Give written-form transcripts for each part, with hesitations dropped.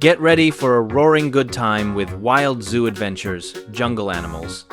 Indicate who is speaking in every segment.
Speaker 1: Get ready for a roaring good time with Wild Zoo Adventures, Jungle Animals,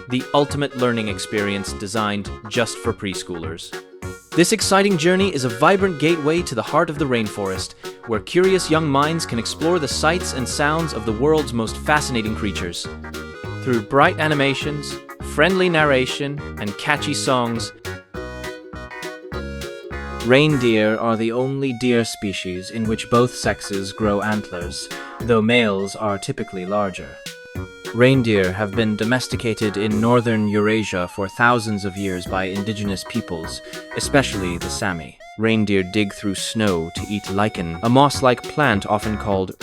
Speaker 1: the ultimate learning experience designed just for preschoolers. This exciting journey is a vibrant gateway to the heart of the rainforest, where curious young minds can explore the sights and sounds of the world's most fascinating creatures. Through bright animations, friendly narration, and catchy songs, reindeer are the only deer species in which both sexes grow antlers, though males are typically larger. Reindeer have been domesticated in northern Eurasia for thousands of years by indigenous peoples, especially the Sami. Reindeer dig through snow to eat lichen, a moss-like plant often called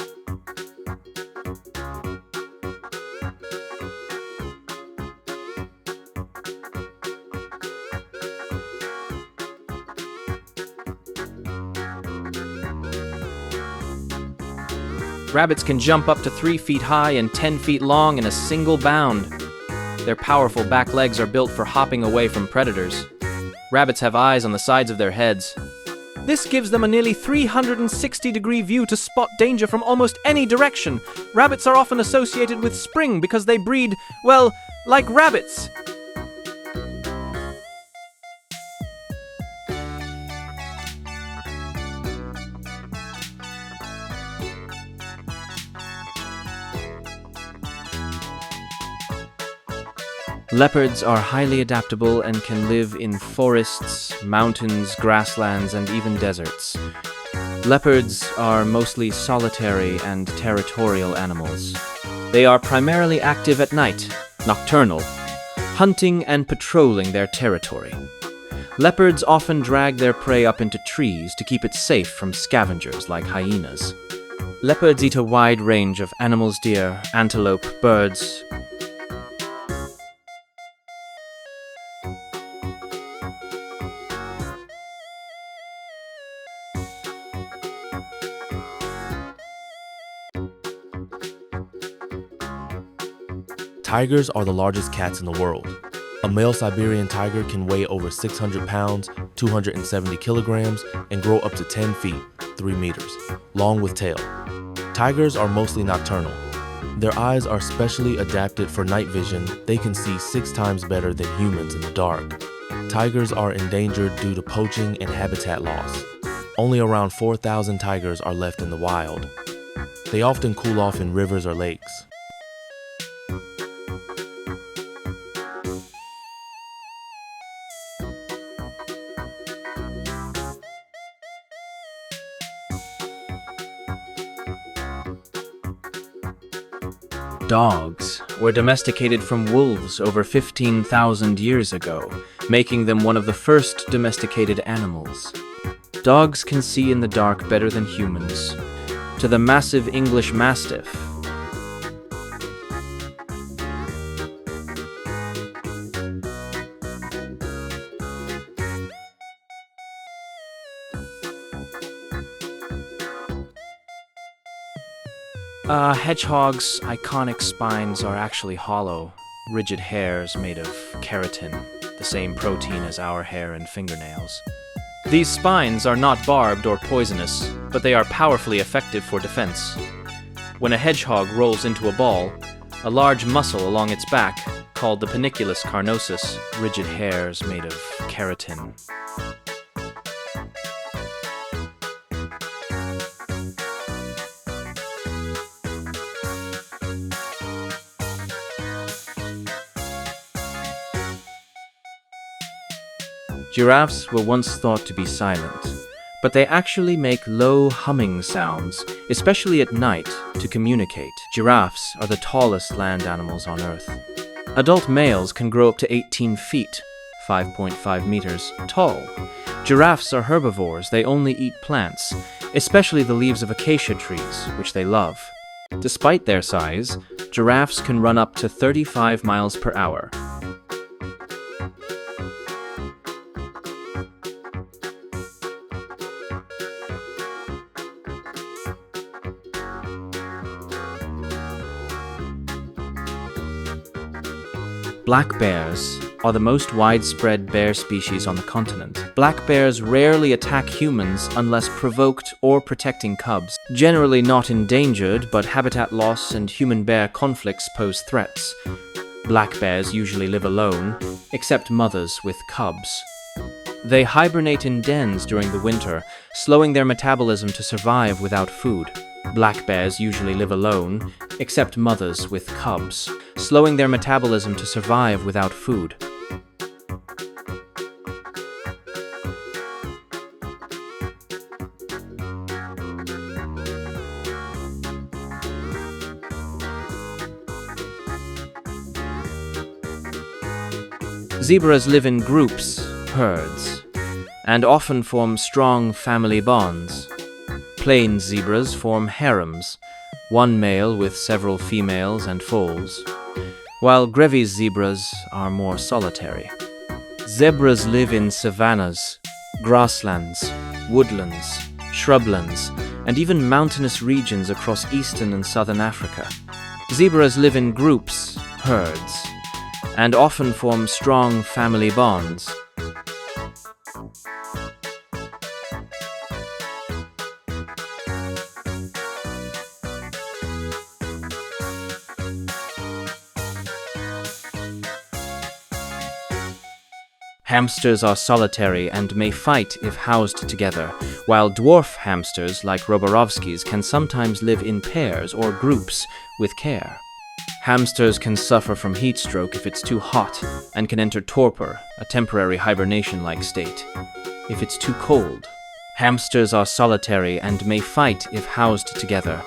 Speaker 1: Rabbits can jump up to 3 feet high and 10 feet long in a single bound. Their powerful back legs are built for hopping away from predators. Rabbits have eyes on the sides of their heads. This gives them a nearly 360-degree view to spot danger from almost any direction. Rabbits are often associated with spring because they breed, well, like rabbits. Leopards are highly adaptable and can live in forests, mountains, grasslands, and even deserts. Leopards are mostly solitary and territorial animals. They are primarily active at night, nocturnal, hunting and patrolling their territory. Leopards often drag their prey up into trees to keep it safe from scavengers like hyenas. Leopards eat a wide range of animals, deer, antelope, birds.
Speaker 2: Tigers are the largest cats in the world. A male Siberian tiger can weigh over 600 pounds, 270 kilograms, and grow up to 10 feet, 3 meters, long with tail. Tigers are mostly nocturnal. Their eyes are specially adapted for night vision. They can see 6 times better than humans in the dark. Tigers are endangered due to poaching and habitat loss. Only around 4,000 tigers are left in the wild. They often cool off in rivers or lakes.
Speaker 1: Dogs were domesticated from wolves over 15,000 years ago, making them one of the first domesticated animals. Dogs can see in the dark better than humans. To the massive English Mastiff, Hedgehog's iconic spines are actually hollow, rigid hairs made of keratin, the same protein as our hair and fingernails. These spines are not barbed or poisonous, but they are powerfully effective for defense. When a hedgehog rolls into a ball, a large muscle along its back, called the paniculus carnosus, rigid hairs made of keratin. Giraffes were once thought to be silent, but they actually make low humming sounds, especially at night, to communicate. Giraffes are the tallest land animals on Earth. Adult males can grow up to 18 feet, 5.5 meters, tall. Giraffes are herbivores. They only eat plants, especially the leaves of acacia trees, which they love. Despite their size, giraffes can run up to 35 miles per hour. Black bears, are the most widespread bear species on the continent. Black bears rarely attack humans unless provoked or protecting cubs. Generally not endangered, but habitat loss and human-bear conflicts pose threats. Black bears usually live alone, except mothers with cubs. They hibernate in dens during the winter, slowing their metabolism to survive without food. Black bears usually live alone, except mothers with cubs, slowing their metabolism to survive without food. Zebras live in groups, herds, and often form strong family bonds. Plains zebras form harems, one male with several females and foals, while Grevy's zebras are more solitary. Zebras live in savannahs, grasslands, woodlands, shrublands, and even mountainous regions across eastern and southern Africa. Zebras live in groups, herds, and often form strong family bonds. Hamsters are solitary and may fight if housed together, while dwarf hamsters like Roborovsky's can sometimes live in pairs or groups with care. Hamsters can suffer from heat stroke if it's too hot and can enter torpor, a temporary hibernation-like state, if it's too cold. Hamsters are solitary and may fight if housed together.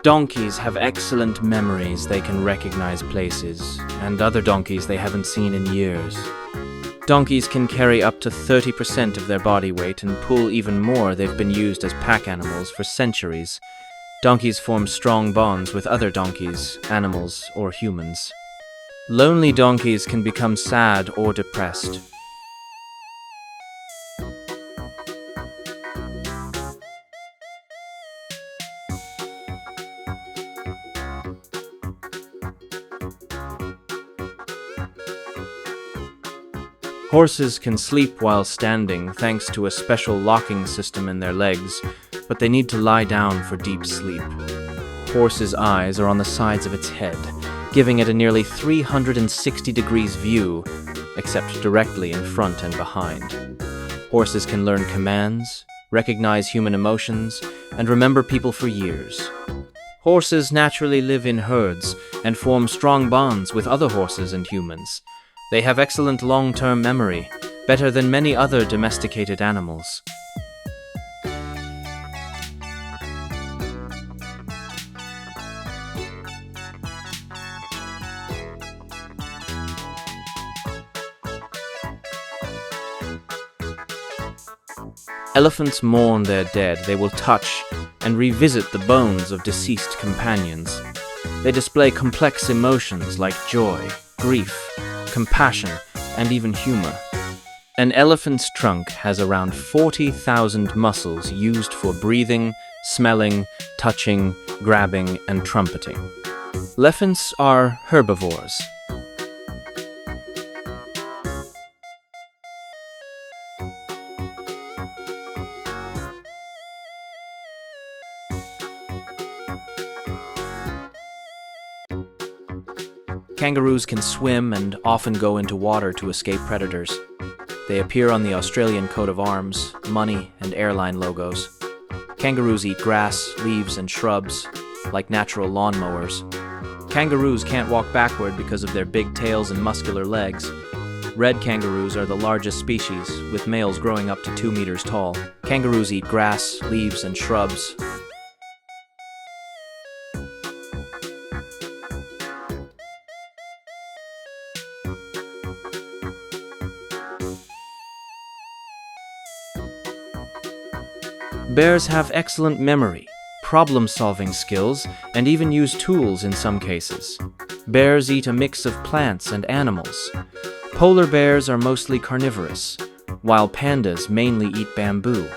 Speaker 1: Donkeys have excellent memories. They can recognize places, and other donkeys they haven't seen in years. Donkeys can carry up to 30% of their body weight and pull even more. They've been used as pack animals for centuries. Donkeys form strong bonds with other donkeys, animals, or humans. Lonely donkeys can become sad or depressed. Horses can sleep while standing thanks to a special locking system in their legs, but they need to lie down for deep sleep. Horse's eyes are on the sides of its head, giving it a nearly 360 degrees view, except directly in front and behind. Horses can learn commands, recognize human emotions, and remember people for years. Horses naturally live in herds and form strong bonds with other horses and humans. They have excellent long-term memory, better than many other domesticated animals. Elephants mourn their dead. They will touch and revisit the bones of deceased companions. They display complex emotions like joy, grief, compassion, and even humor. An elephant's trunk has around 40,000 muscles used for breathing, smelling, touching, grabbing, and trumpeting. Elephants are herbivores. Kangaroos can swim and often go into water to escape predators. They appear on the Australian coat of arms, money, and airline logos. Kangaroos eat grass, leaves, and shrubs, like natural lawnmowers. Kangaroos can't walk backward because of their big tails and muscular legs. Red kangaroos are the largest species, with males growing up to 2 meters tall. Kangaroos eat grass, leaves, and shrubs. Bears have excellent memory, problem-solving skills, and even use tools in some cases. Bears eat a mix of plants and animals. Polar bears are mostly carnivorous, while pandas mainly eat bamboo.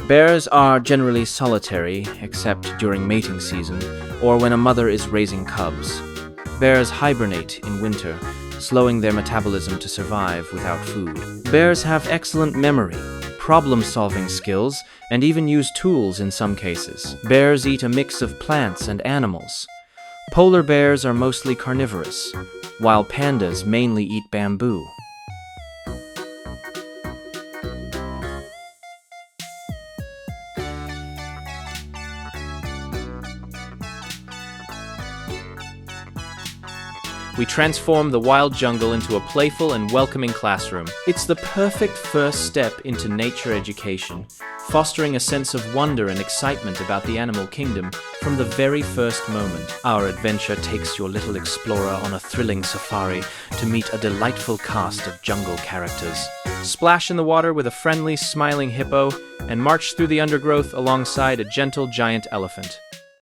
Speaker 1: Bears are generally solitary, except during mating season, or when a mother is raising cubs. Bears hibernate in winter, slowing their metabolism to survive without food. Bears have excellent memory, problem-solving skills, and even use tools in some cases. Bears eat a mix of plants and animals. Polar bears are mostly carnivorous, while pandas mainly eat bamboo. We transform the wild jungle into a playful and welcoming classroom. It's the perfect first step into nature education, fostering a sense of wonder and excitement about the animal kingdom from the very first moment. Our adventure takes your little explorer on a thrilling safari to meet a delightful cast of jungle characters. Splash in the water with a friendly, smiling hippo, and march through the undergrowth alongside a gentle giant elephant.